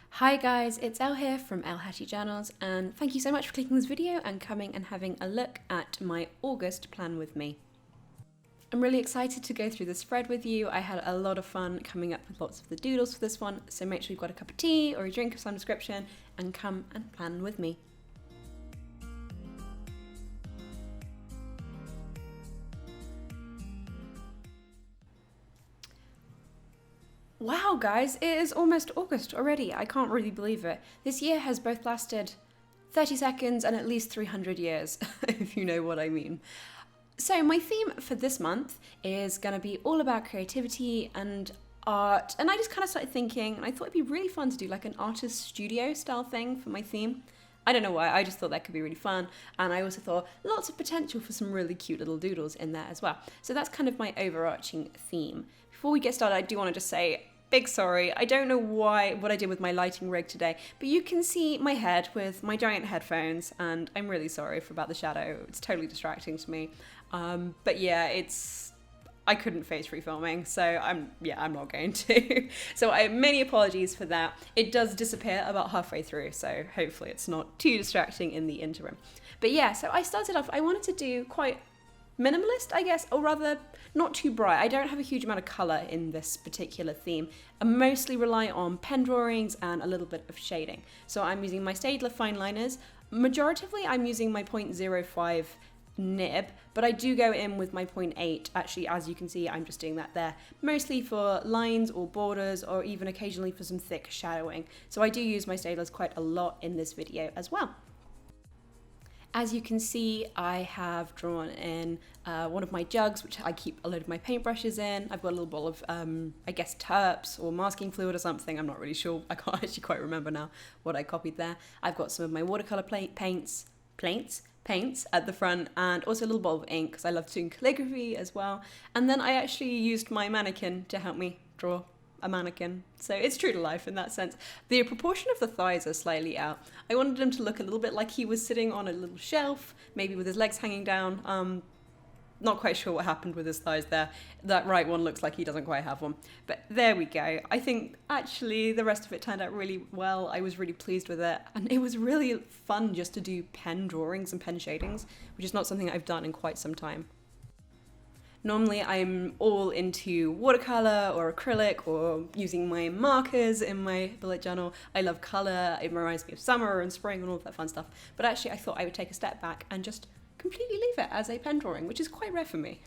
Hi guys, it's Elle here from ElleHattie Journals, and thank you so much for clicking this video and coming and having a look at my August plan with me. I'm really excited to go through the spread with you. I had a lot of fun coming up with lots of the doodles for this one, so make sure you've got a cup of tea or a drink of some description and come and plan with me. Wow guys, it is almost August already. I can't really believe it. This year has both lasted 30 seconds and at least 300 years, if you know what I mean. So my theme for this month is going to be all about creativity and art, and I just kind of started thinking, and I thought it'd be really fun to do like an artist studio style thing for my theme. I don't know why, I just thought that could be really fun, and I also thought lots of potential for some really cute little doodles in there as well. So that's kind of my overarching theme. Before we get started, I do want to just say big sorry. I don't know what I did with my lighting rig today, but you can see my head with my giant headphones, and I'm really sorry about the shadow. It's totally distracting to me. But yeah, I couldn't face free-filming, so I'm not going to. So many apologies for that. It does disappear about halfway through, so hopefully it's not too distracting in the interim. But yeah, so I started off, I wanted to do quite minimalist, I guess, or rather not too bright. I don't have a huge amount of colour in this particular theme. I mostly rely on pen drawings and a little bit of shading. So I'm using my Staedtler fine liners. Majoritively I'm using my 0.05 nib, but I do go in with my 0.8. Actually, as you can see, I'm just doing that there, mostly for lines or borders, or even occasionally for some thick shadowing. So I do use my Staedtlers quite a lot in this video as well. As you can see, I have drawn in one of my jugs, which I keep a load of my paintbrushes in. I've got a little bottle of, I guess, terps or masking fluid or something. I'm not really sure. I can't actually quite remember now what I copied there. I've got some of my watercolour paints at the front, and also a little bottle of ink because I love doing calligraphy as well. And then I actually used my mannequin to help me draw a mannequin. So it's true to life in that sense. The proportion of the thighs are slightly out. I wanted him to look a little bit like he was sitting on a little shelf, maybe with his legs hanging down. Not quite sure what happened with his thighs there. That right one looks like he doesn't quite have one. But there we go. I think actually the rest of it turned out really well. I was really pleased with it. And it was really fun just to do pen drawings and pen shadings, which is not something I've done in quite some time. Normally I'm all into watercolour or acrylic or using my markers in my bullet journal. I love colour, it reminds me of summer and spring and all of that fun stuff. But actually I thought I would take a step back and just completely leave it as a pen drawing, which is quite rare for me.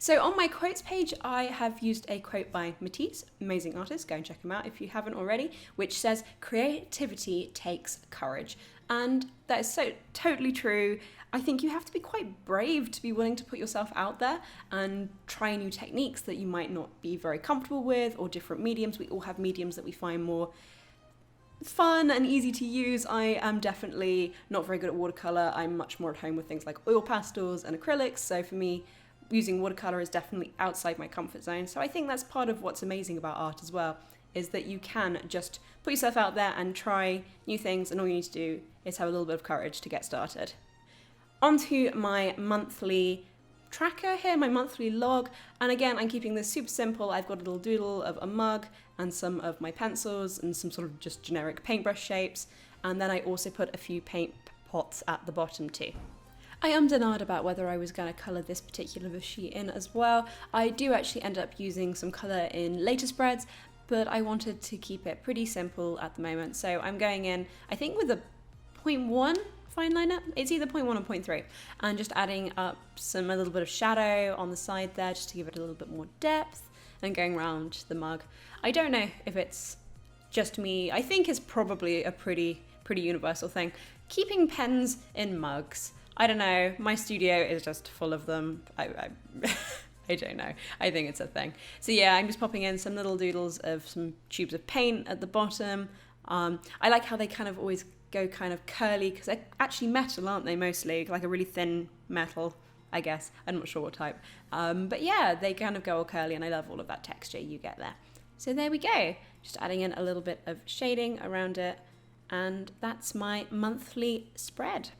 So on my quotes page, I have used a quote by Matisse, amazing artist, go and check him out if you haven't already, which says, "Creativity takes courage." And that is so totally true. I think you have to be quite brave to be willing to put yourself out there and try new techniques that you might not be very comfortable with, or different mediums. We all have mediums that we find more fun and easy to use. I am definitely not very good at watercolour. I'm much more at home with things like oil pastels and acrylics. So for me, using watercolour is definitely outside my comfort zone. So I think that's part of what's amazing about art as well, is that you can just put yourself out there and try new things, and all you need to do is have a little bit of courage to get started. Onto my monthly tracker here, my monthly log, and again I'm keeping this super simple. I've got a little doodle of a mug and some of my pencils and some sort of just generic paintbrush shapes, and then I also put a few paint pots at the bottom too. I denied about whether I was going to colour this particular sheet in as well. I do actually end up using some colour in later spreads, but I wanted to keep it pretty simple at the moment, so I'm going in, I think, with a 0.1 fine liner. It's either 0.1 or 0.3, and just adding up a little bit of shadow on the side there just to give it a little bit more depth, and going around the mug. I don't know if it's just me. I think it's probably a pretty universal thing. Keeping pens in mugs. I don't know, my studio is just full of them. I don't know. I think it's a thing. So yeah, I'm just popping in some little doodles of some tubes of paint at the bottom. I like how they kind of always go kind of curly, because they're actually metal, aren't they, mostly? Like a really thin metal, I guess. I'm not sure what type. But yeah, they kind of go all curly, and I love all of that texture you get there. So there we go. Just adding in a little bit of shading around it, and that's my monthly spread.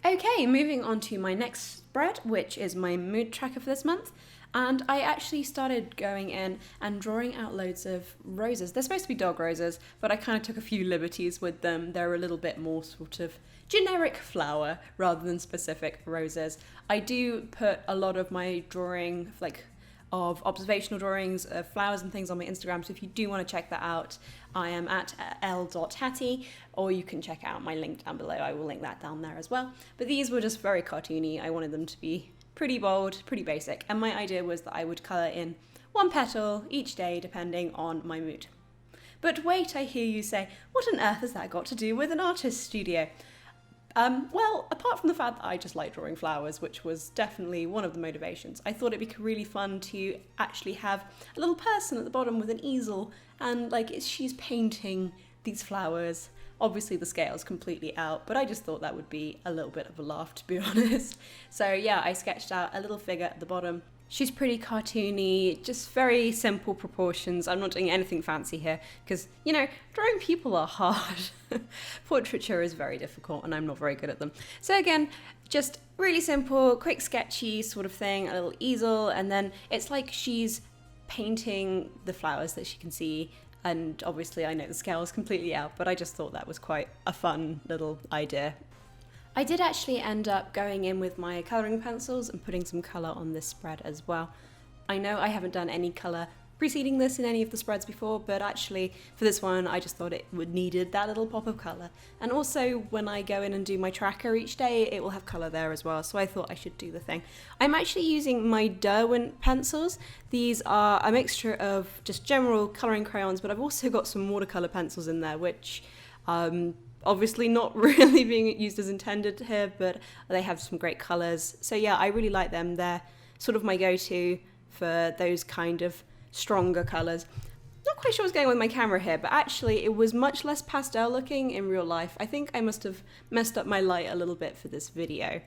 Okay, moving on to my next spread, which is my mood tracker for this month. And I actually started going in and drawing out loads of roses. They're supposed to be dog roses, but I kind of took a few liberties with them. They're a little bit more sort of generic flower rather than specific roses. I do put a lot of my drawing, like of observational drawings of flowers and things on my Instagram, so if you do want to check that out, I am at ElleHattie, or you can check out my link down below. I will link that down there as well. But these were just very cartoony. I wanted them to be pretty bold, pretty basic, and my idea was that I would colour in one petal each day depending on my mood. But wait, I hear you say, what on earth has that got to do with an artist studio? Well, apart from the fact that I just like drawing flowers, which was definitely one of the motivations, I thought it'd be really fun to actually have a little person at the bottom with an easel, and like she's painting these flowers. Obviously the scale's completely out, but I just thought that would be a little bit of a laugh, to be honest. So yeah, I sketched out a little figure at the bottom. She's pretty cartoony, just very simple proportions. I'm not doing anything fancy here because, you know, drawing people are hard. Portraiture is very difficult and I'm not very good at them. So again, just really simple, quick sketchy sort of thing, a little easel, and then it's like she's painting the flowers that she can see. And obviously I know the scale is completely out, but I just thought that was quite a fun little idea. I did actually end up going in with my colouring pencils and putting some colour on this spread as well. I know I haven't done any colour preceding this in any of the spreads before, but actually for this one I just thought it would needed that little pop of colour. And also when I go in and do my tracker each day, it will have colour there as well, so I thought I should do the thing. I'm actually using my Derwent pencils. These are a mixture of just general colouring crayons, but I've also got some watercolour pencils in there, which obviously not really being used as intended here, but they have some great colours. So yeah, I really like them. They're sort of my go-to for those kind of stronger colours. Not quite sure what's going on with my camera here, but actually it was much less pastel looking in real life. I think I must have messed up my light a little bit for this video.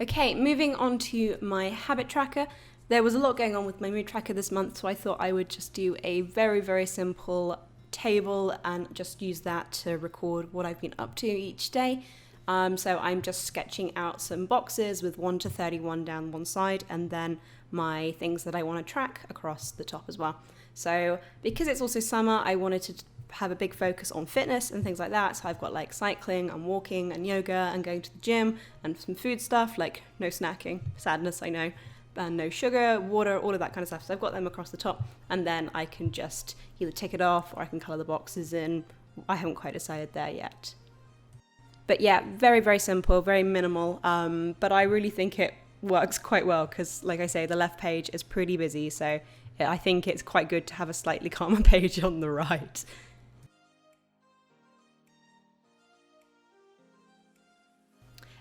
Okay, moving on to my habit tracker. There was a lot going on with my mood tracker this month, so I thought I would just do a very, very simple table and just use that to record what I've been up to each day. So I'm just sketching out some boxes with 1 to 31 down one side, and then my things that I want to track across the top as well. So because it's also summer, I wanted to have a big focus on fitness and things like that. So I've got like cycling and walking and yoga and going to the gym and some food stuff, like no snacking, sadness I know, and no sugar, water, all of that kind of stuff. So I've got them across the top, and then I can just either tick it off or I can colour the boxes in. I haven't quite decided there yet. But yeah, very, very simple, very minimal, but I really think it works quite well because, like I say, the left page is pretty busy, so I think it's quite good to have a slightly calmer page on the right.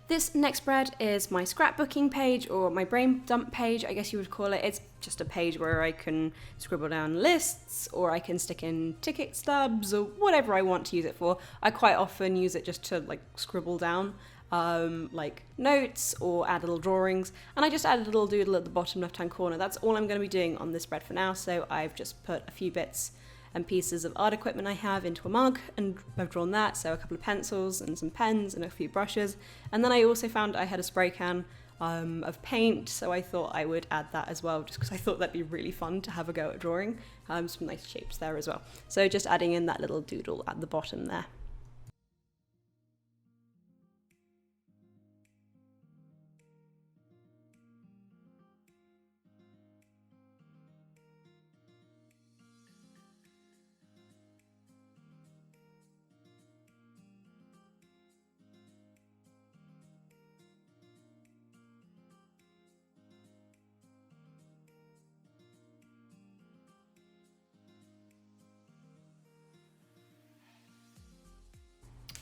This next spread is my scrapbooking page, or my brain dump page, I guess you would call it. It's just a page where I can scribble down lists, or I can stick in ticket stubs, or whatever I want to use it for. I quite often use it just to like scribble down like notes or add little drawings, and I just added a little doodle at the bottom left hand corner. That's all I'm going to be doing on this spread for now, so I've just put a few bits and pieces of art equipment I have into a mug, and I've drawn that, so a couple of pencils and some pens and a few brushes. And then I also found I had a spray can of paint, so I thought I would add that as well, just because I thought that'd be really fun to have a go at drawing. Some nice shapes there as well. So just adding in that little doodle at the bottom there.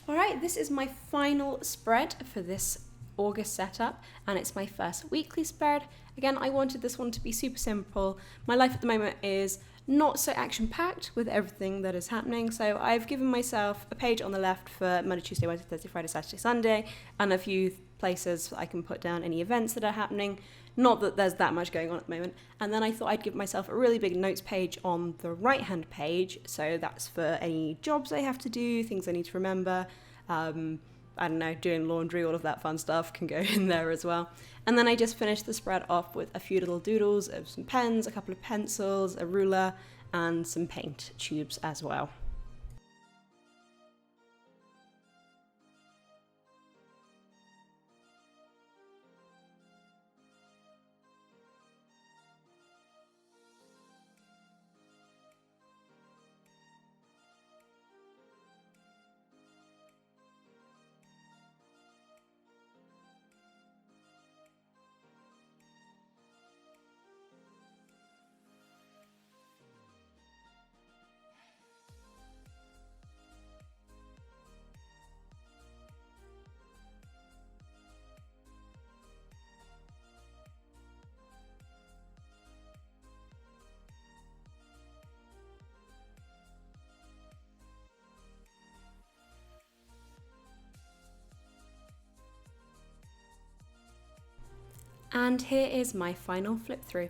Alright, this is my final spread for this August setup, and it's my first weekly spread. Again, I wanted this one to be super simple. My life at the moment is not so action-packed with everything that is happening. So I've given myself a page on the left for Monday, Tuesday, Wednesday, Thursday, Friday, Saturday, Sunday, and a few places I can put down any events that are happening. Not that there's that much going on at the moment. And then I thought I'd give myself a really big notes page on the right-hand page. So that's for any jobs I have to do, things I need to remember. I don't know, doing laundry, all of that fun stuff can go in there as well. And then I just finished the spread off with a few little doodles of some pens, a couple of pencils, a ruler, and some paint tubes as well. And here is my final flip through.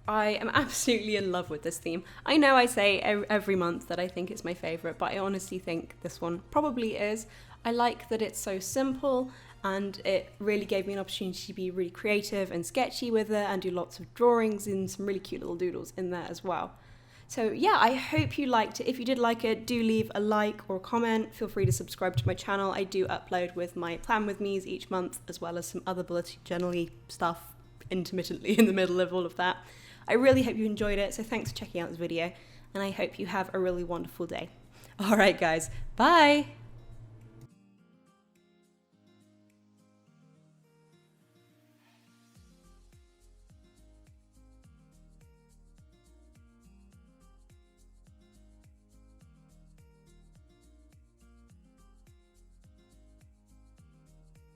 I am absolutely in love with this theme. I know I say every month that I think it's my favourite, but I honestly think this one probably is. I like that it's so simple, and it really gave me an opportunity to be really creative and sketchy with it and do lots of drawings and some really cute little doodles in there as well. So yeah, I hope you liked it. If you did like it, do leave a like or a comment. Feel free to subscribe to my channel. I do upload with my plan with me's each month, as well as some other bullet journaly stuff intermittently in the middle of all of that. I really hope you enjoyed it. So thanks for checking out this video, and I hope you have a really wonderful day. All right, guys, bye.